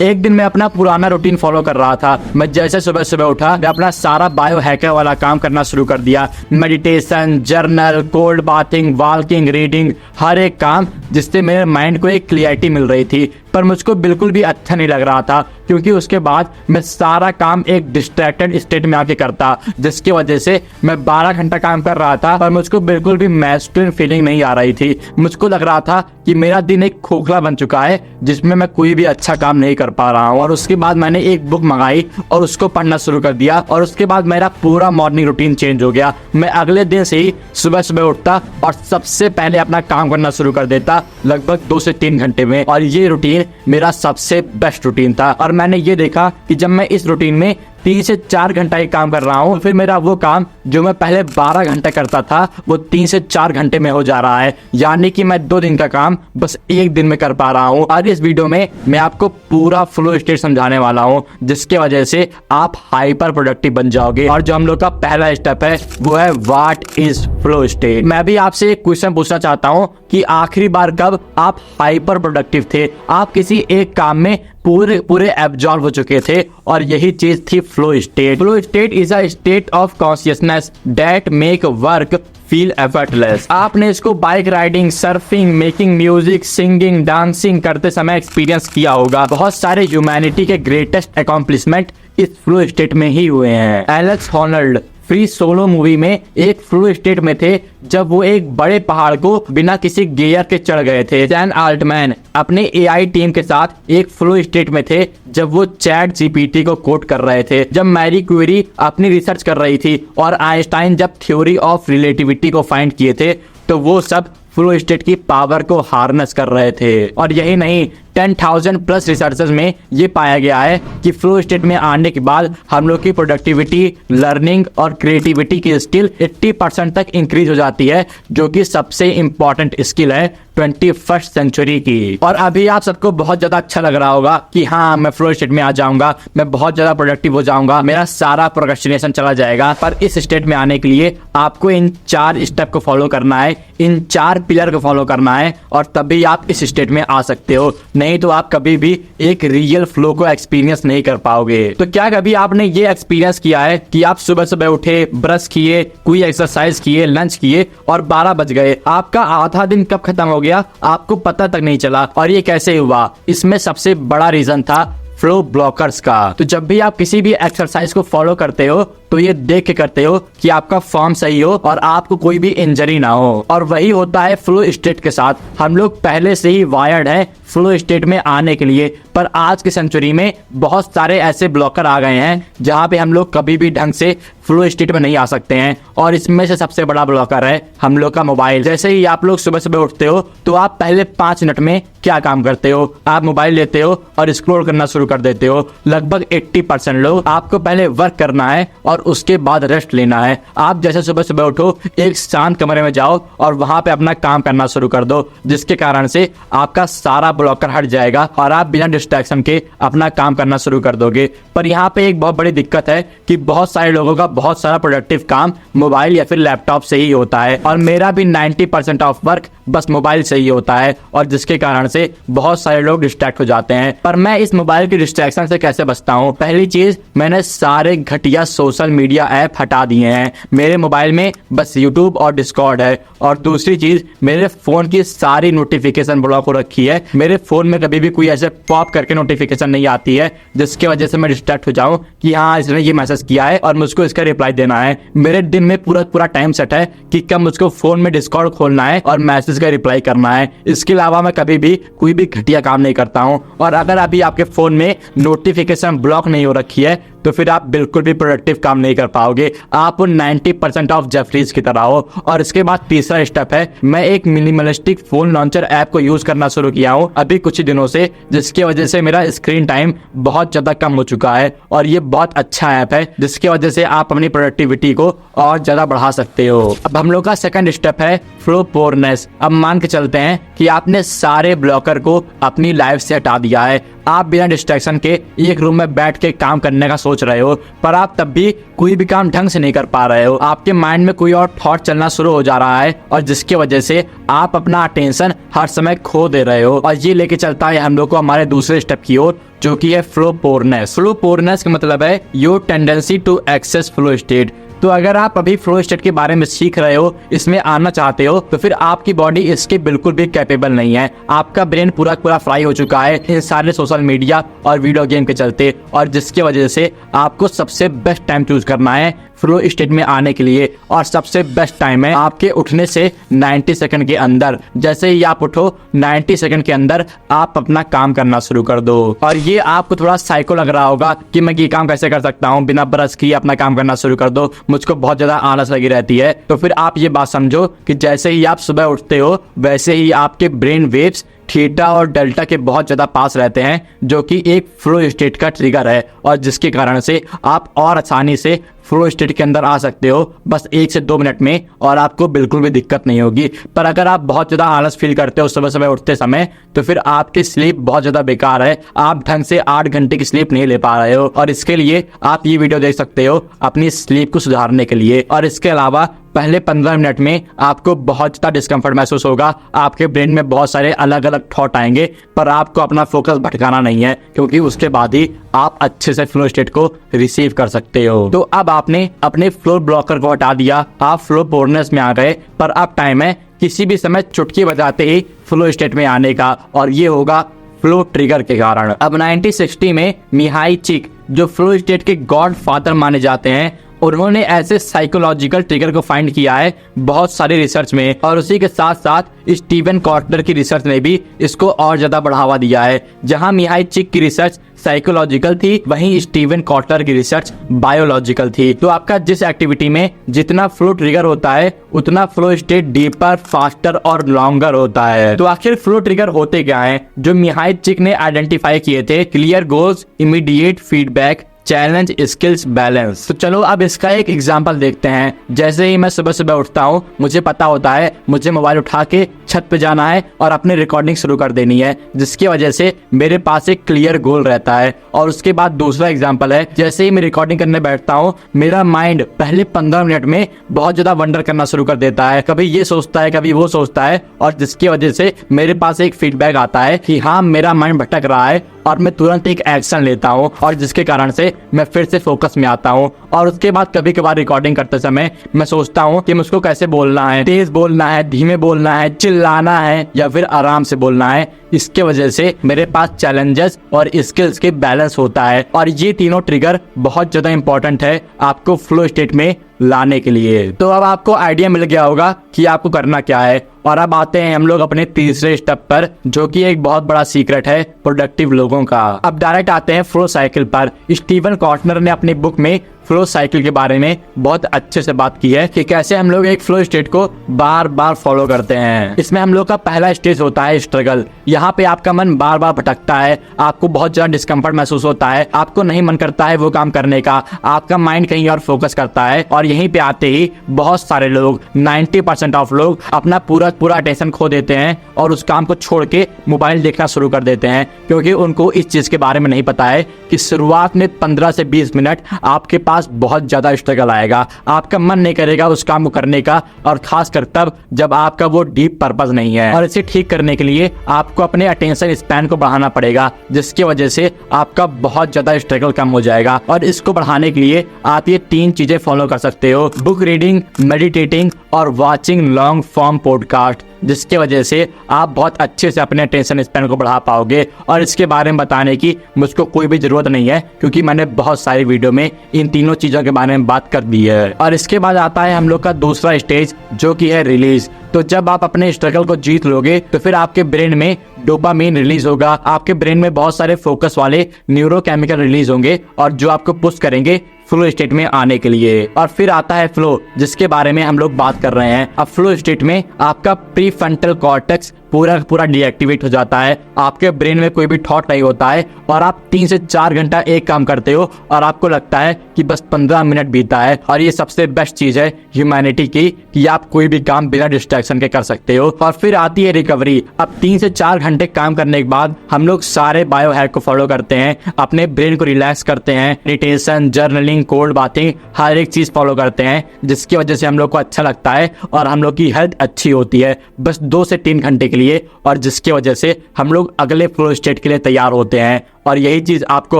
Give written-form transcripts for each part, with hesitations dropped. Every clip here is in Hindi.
एक दिन मैं अपना पुराना रूटीन फॉलो कर रहा था। मैं जैसे सुबह सुबह उठा, मैं अपना सारा बायो हैकर वाला काम करना शुरू कर दिया। Meditation, journal, cold bathing, walking, reading, हर एक काम जिससे मेरे माइंड को एक क्लियरिटी मिल रही थी। पर मुझको बिल्कुल भी अच्छा नहीं लग रहा था, क्योंकि उसके बाद मैं सारा काम एक डिस्ट्रैक्टेड स्टेट में आके करता, जिसकी वजह से मैं 12 घंटा काम कर रहा था पर मुझको बिल्कुल भी मैस्कुलिन फीलिंग नहीं आ रही थी। मुझको लग रहा था कि मेरा दिन एक खोखला बन चुका है जिसमें मैं कोई भी अच्छा काम नहीं कर पा रहा हूँ। और उसके बाद मैंने एक बुक मंगाई और उसको पढ़ना शुरू कर दिया, और उसके बाद मेरा पूरा मॉर्निंग रूटीन चेंज हो गया। मैं अगले दिन से ही सुबह सुबह उठता और सबसे पहले अपना काम करना शुरू कर देता, लगभग 2 से 3 घंटे में। और ये रूटीन मेरा सबसे बेस्ट रूटीन था। और मैंने ये देखा कि जब मैं इस रूटीन में 3 से 4 घंटा ही काम कर रहा हूँ, फिर मेरा वो काम जो मैं पहले 12 घंटे करता था वो 3 से 4 घंटे में हो जा रहा है। यानी कि मैं 2 दिन का काम बस 1 दिन में कर पा रहा हूँ। और इस वीडियो में मैं आपको पूरा फ्लो स्टेट समझाने वाला हूँ, जिसके वजह से आप हाइपर प्रोडक्टिव बन जाओगे। और जो हम लोग का पहला स्टेप है वो है व्हाट इज फ्लो स्टेट। मैं भी आपसे एक क्वेश्चन पूछना चाहता हूँ कि आखिरी बार कब आप हाइपर प्रोडक्टिव थे, आप किसी एक काम में पूरे एब्जॉर्ब हो चुके थे, और यही चीज थी flow state. Flow state is a state of consciousness that make work feel effortless. आपने इसको bike riding, surfing, making music, singing, dancing करते समय एक्सपीरियंस किया होगा। बहुत सारे ह्यूमैनिटी के ग्रेटेस्ट अकॉम्प्लिशमेंट इस फ्लो स्टेट में ही हुए हैं। एलेक्स हॉनल्ड फ्री सोलो मूवी में एक फ्लो स्टेट में थे जब वो एक बड़े पहाड़ को बिना किसी गियर के चढ़ गए थे। सैम आल्टमैन अपने एआई टीम के साथ एक फ्लो स्टेट में थे जब वो चैट जीपीटी को कोड कर रहे थे। जब मैरी क्यूरी अपनी रिसर्च कर रही थी और आइंस्टाइन जब थ्योरी ऑफ रिलेटिविटी को फाइंड किए थे, तो वो सब फ्लो स्टेट की पावर को हार्नेस कर रहे थे। और यही नहीं, 10,000 प्लस रिसर्चर्स में ये पाया गया है कि फ्लो स्टेट में आने के बाद हम लोग की प्रोडक्टिविटी, लर्निंग और क्रिएटिविटी की स्किल 80% तक इंक्रीज हो जाती है, जो कि सबसे इंपॉर्टेंट स्किल है 21st सेंचुरी की। और अभी आप सबको बहुत ज्यादा अच्छा लग रहा होगा कि हाँ, मैं फ्लो स्टेट में आ जाऊंगा, मैं बहुत ज्यादा प्रोडक्टिव हो जाऊंगा, मेरा सारा प्रोक्रेस्टिनेशन चला जाएगा। पर इस स्टेट में आने के लिए आपको इन 4 स्टेप को फॉलो करना है, इन 4 पिलर को फॉलो करना है, और तभी आप इस स्टेट में आ सकते हो। नहीं तो आप कभी भी एक रियल फ्लो को एक्सपीरियंस नहीं कर पाओगे। तो क्या कभी आपने ये एक्सपीरियंस किया है कि आप सुबह सुबह उठे, ब्रश किए, कोई एक्सरसाइज किए, लंच किए और 12 बज गए, आपका आधा दिन कब खत्म हो गया आपको पता तक नहीं चला। और ये कैसे हुआ? इसमें सबसे बड़ा रीजन था फ्लो ब्लॉकर्स का। तो जब भी आप किसी भी एक्सरसाइज को फॉलो करते हो तो ये देख के करते हो कि आपका फॉर्म सही हो और आपको कोई भी इंजरी ना हो। और वही होता है फ्लो स्टेट के साथ। हम लोग पहले से ही वायर्ड हैं फ्लो स्टेट में आने के लिए, पर आज की सेंचुरी में बहुत सारे ऐसे ब्लॉकर आ गए हैं जहां पे हम लोग कभी भी ढंग से फ्लो स्टेट में नहीं आ सकते हैं। और इसमें से सबसे बड़ा ब्लॉकर है हम लोग का मोबाइल। जैसे ही आप लोग सुबह सुबह उठते हो तो आप पहले 5 मिनट में क्या काम करते हो? आप मोबाइल लेते हो और स्क्रॉल करना शुरू कर देते हो। लगभग 80% लोग, आपको पहले वर्क करना है और उसके बाद रेस्ट लेना है। आप जैसे सुबह सुबह उठो, एक शांत कमरे में जाओ और वहां पे अपना काम करना शुरू कर दो, जिसके कारण से आपका सारा ब्लॉकर हट जाएगा और आप बिना डिस्ट्रैक्शन के अपना काम करना शुरू कर दोगे। पर यहाँ पे एक बहुत बड़ी दिक्कत है कि बहुत सारे लोगों का बहुत सारा प्रोडक्टिव काम मोबाइल या फिर लैपटॉप से ही होता है, और मेरा भी 90% ऑफ वर्क बस मोबाइल से ही होता है, और जिसके कारण से बहुत सारे लोग डिस्ट्रैक्ट हो जाते हैं। पर मैं इस मोबाइल की डिस्ट्रैक्शन से कैसे बचता हूँ? पहली चीज, मैंने सारे घटिया सोशल मीडिया ऐप हटा दिए हैं। मेरे मोबाइल में बस यूट्यूब और डिस्कॉर्ड है। और दूसरी चीज, मेरे फोन की सारी नोटिफिकेशन ब्लॉक हो रखी है। मेरे फोन में कभी भी कोई ऐसे पॉप करके नोटिफिकेशन नहीं आती है जिसके वजह से मैं डिस्ट्रैक्ट हो जाऊं कि हाँ, इसने ये मैसेज किया है और मुझको इसका रिप्लाई देना है। मेरे दिन में पूरा टाइम सेट है कि कब मुझको फोन में डिस्कॉर्ड खोलना है और मैसेज का रिप्लाई करना है। इसके अलावा मैं कभी भी कोई भी घटिया काम नहीं करता हूँ। और अगर अभी आपके फोन में नोटिफिकेशन ब्लॉक नहीं हो रखी है तो फिर आप बिल्कुल भी प्रोडक्टिव काम नहीं कर पाओगे। आप 90% ऑफ जेफरीज की तरह हो। और इसके बाद तीसरा स्टेप है, मैं एक मिनिमलिस्टिक फोन लॉन्चर ऐप को यूज करना शुरू किया हूँ अभी कुछ ही दिनों से, जिसकी वजह से मेरा स्क्रीन टाइम बहुत ज्यादा कम हो चुका है। और ये बहुत अच्छा ऐप है जिसकी वजह से आप अपनी प्रोडक्टिविटी को और ज्यादा बढ़ा सकते हो। अब हम लोग का सेकंड स्टेप है फ्लो पोरनेस। अब मान के चलते हैं कि आपने सारे ब्लॉकर को अपनी लाइफ से हटा दिया है। आप बिना डिस्ट्रैक्शन के एक रूम में बैठ के काम करने का सोच रहे हो, पर आप तब भी कोई भी काम ढंग से नहीं कर पा रहे हो। आपके माइंड में कोई और थॉट चलना शुरू हो जा रहा है, और जिसकी वजह से आप अपना अटेंशन हर समय खो दे रहे हो। और ये लेके चलता है हम लोग को हमारे दूसरे स्टेप की ओर, जो कि है फ्लो पोरनेस। फ्लो पोरनेस का मतलब है your tendency to access flow state. तो अगर आप अभी फ्लो स्टेट के बारे में सीख रहे हो, इसमें आना चाहते हो, तो फिर आपकी बॉडी इसके बिल्कुल भी कैपेबल नहीं है। आपका ब्रेन पूरा पूरा फ्राई हो चुका है इन सारे सोशल मीडिया और वीडियो गेम के चलते, और जिसकी वजह से आपको सबसे बेस्ट टाइम चूज करना है फ्लो स्टेट में आने के लिए। और सबसे बेस्ट टाइम है आपके उठने से 90 सेकंड के अंदर। जैसे ही आप उठो 90 सेकंड के अंदर आप अपना काम करना शुरू कर दो। और ये आपको थोड़ा साइको लग रहा होगा कि मैं ये काम कैसे कर सकता हूँ, बिना ब्रश किए अपना काम करना शुरू कर दो, मुझको बहुत ज्यादा आलस लगी रहती है। तो फिर आप ये बात समझो कि जैसे ही आप सुबह उठते हो वैसे ही आपके ब्रेन वेव्स थीटा और डेल्टा के बहुत ज्यादा पास रहते हैं, जो कि एक फ्लो स्टेट का ट्रिगर है, और जिसके कारण से आप और आसानी से फ्लो स्टेट के अंदर आ सकते हो बस 1 से 2 मिनट में, और आपको बिल्कुल भी दिक्कत नहीं होगी। पर अगर आप बहुत ज्यादा आलस फील करते हो सुबह सुबह उठते समय, तो फिर आपकी स्लीप बहुत ज्यादा बेकार है। आप ढंग से 8 घंटे की स्लीप नहीं ले पा रहे हो, और इसके लिए आप ये वीडियो देख सकते हो अपनी स्लीप को सुधारने के लिए। और इसके अलावा पहले 15 मिनट में आपको बहुत ज्यादा डिस्कम्फर्ट महसूस होगा, आपके ब्रेन में बहुत सारे अलग अलग थॉट आएंगे, पर आपको अपना फोकस भटकाना नहीं है, क्योंकि उसके बाद ही आप अच्छे से फ्लो स्टेट को रिसीव कर सकते हो। तो अब आपने अपने फ्लो ब्लॉकर को हटा दिया, आप फ्लो पोरनेस में आ गए, पर अब टाइम है किसी भी समय चुटकी बजाते ही फ्लो स्टेट में आने का, और ये होगा फ्लो ट्रिगर के कारण। अब 1960 में मिहाई चिक, जो फ्लो स्टेट के गॉड फादर माने जाते हैं, उन्होंने ऐसे साइकोलॉजिकल ट्रिगर को फाइंड किया है बहुत सारे रिसर्च में, और उसी के साथ साथ स्टीवन कॉटलर की रिसर्च ने भी इसको और ज्यादा बढ़ावा दिया है। जहां मिहाई चिक की रिसर्च साइकोलॉजिकल थी, वहीं स्टीवन कॉटलर की रिसर्च बायोलॉजिकल थी। तो आपका जिस एक्टिविटी में जितना फ्लो ट्रिगर होता है, उतना फ्लो स्टेट डीपर, फास्टर और लॉन्गर होता है। तो आखिर फ्लो ट्रिगर होते क्या हैं, जो मिहाई चिक ने आइडेंटिफाई किए थे? Clear goals, immediate feedback, challenge, skills, balance. तो चलो अब इसका एक एग्जांपल देखते हैं। जैसे ही मैं सुबह सुबह उठता हूँ, मुझे पता होता है मुझे मोबाइल उठा के छत पे जाना है और अपनी रिकॉर्डिंग शुरू कर देनी है, जिसकी वजह से मेरे पास एक क्लियर गोल रहता है। और उसके बाद दूसरा एग्जांपल है, जैसे ही मैं रिकॉर्डिंग करने बैठता हूँ, मेरा माइंड पहले 15 मिनट में बहुत ज्यादा वंडर करना शुरू कर देता है, कभी ये सोचता है कभी वो सोचता है, और जिसकी वजह से मेरे पास एक फीडबैक आता है कि हाँ मेरा माइंड भटक रहा है, और मैं तुरंत एक एक्शन लेता हूँ, और जिसके कारण से मैं फिर से फोकस में आता हूँ। और उसके बाद कभी कभार रिकॉर्डिंग करते समय मैं सोचता हूँ कि मुझको कैसे बोलना है, तेज बोलना है, धीमे बोलना है, चिल्लाना है या फिर आराम से बोलना है। इसके वजह से मेरे पास चैलेंजेस और स्किल्स के बैलेंस होता है, और ये तीनों ट्रिगर बहुत ज्यादा इंपॉर्टेंट है आपको फ्लो स्टेट में लाने के लिए। तो अब आपको आइडिया मिल गया होगा कि आपको करना क्या है। और अब आते हैं हम लोग अपने तीसरे स्टेप पर, जो कि एक बहुत बड़ा सीक्रेट है प्रोडक्टिव लोगों का। अब डायरेक्ट आते हैं फ्लो साइकिल पर। स्टीवन कॉटलर ने अपनी बुक में फ्लो साइकिल के बारे में बहुत अच्छे से बात की है कि कैसे हम लोग एक फ्लो स्टेट को बार बार फॉलो करते हैं। इसमें हम लोग का पहला स्टेज होता है स्ट्रगल। यहाँ पे आपका मन बार बार भटकता है, आपको बहुत ज्यादा डिस्कम्फर्ट महसूस होता है, आपको नहीं मन करता है वो काम करने का, आपका माइंड कहीं और फोकस करता है। और यहीं पे आते ही बहुत सारे लोग, 90% ऑफ लोग अपना पूरा अटेंशन खो देते हैं और उस काम को छोड़ के मोबाइल देखना शुरू कर देते हैं, क्योंकि उनको इस चीज के बारे में नहीं पता है कि शुरुआत में 15 से 20 मिनट आपके पास बहुत ज्यादा स्ट्रगल आएगा, आपका मन नहीं करेगा उस काम को करने का, और खासकर तब जब आपका वो डीप पर्पस नहीं है। और इसे ठीक करने के लिए आपको अपने अटेंशन स्पैन को बढ़ाना पड़ेगा, जिसकी वजह से आपका बहुत ज्यादा स्ट्रगल कम हो जाएगा। और इसको बढ़ाने के लिए आप ये 3 चीजें फॉलो कर सकते हो: बुक रीडिंग, मेडिटेटिंग और वॉचिंग लॉन्ग फॉर्म पॉडकास्ट, जिसके वजह से आप बहुत अच्छे से अपने अटेंशन स्पैन को बढ़ा पाओगे। और इसके बारे में बताने की मुझको कोई भी जरूरत नहीं है, क्योंकि मैंने बहुत सारी वीडियो में इन तीनों चीजों के बारे में बात कर दी है। और इसके बाद आता है हम लोग का दूसरा स्टेज, जो कि है रिलीज। तो जब आप अपने स्ट्रगल को जीत लोगे, तो फिर आपके ब्रेन में डोपामिन रिलीज होगा, आपके ब्रेन में बहुत सारे फोकस वाले न्यूरोकेमिकल रिलीज होंगे, और जो आपको पुश करेंगे फ्लो स्टेट में आने के लिए। और फिर आता है फ्लो, जिसके बारे में हम लोग बात कर रहे हैं। अब फ्लो स्टेट में आपका प्रीफ्रंटल कॉर्टेक्स पूरा डीएक्टिवेट हो जाता है, आपके ब्रेन में कोई भी थॉट नहीं होता है, और आप 3 से 4 घंटा एक काम करते हो और आपको लगता है कि बस 15 मिनट बीता है। और ये सबसे बेस्ट चीज है ह्यूमैनिटी की, कि आप कोई भी काम बिना डिस्ट्रैक्शन के कर सकते हो। और फिर आती है रिकवरी। अब 3 से 4 घंटे काम करने के बाद हम लोग सारे बायो हैक को फॉलो करते हैं, अपने ब्रेन को रिलैक्स करते हैं, मेडिटेशन, जर्नलिंग, कोल्ड बाथिंग, हर एक चीज फॉलो करते हैं, जिसकी वजह से हम लोग को अच्छा लगता है और हम लोग की हेल्थ अच्छी होती है। बस 2 से 3 घंटे के लिए, और जिसकी वजह से हम लोग अगले फ्लो स्टेट के लिए तैयार होते हैं। और यही चीज आपको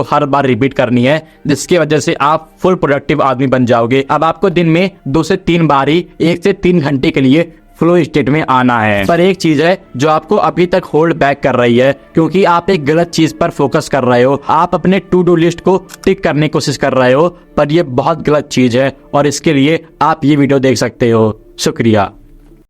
हर बार रिपीट करनी है, जिसकी वजह से आप फुल प्रोडक्टिव आदमी बन जाओगे। अब आपको दिन में 2 से 3 बार ही 1 से 3 घंटे के लिए फ्लो स्टेट में आना है। पर एक चीज है जो आपको अभी तक होल्ड बैक कर रही है, क्योंकि आप एक गलत चीज पर फोकस कर रहे हो। आप अपने टू डू लिस्ट को टिक करने की कोशिश कर रहे हो, पर यह बहुत गलत चीज है, और इसके लिए आप ये वीडियो देख सकते हो। शुक्रिया।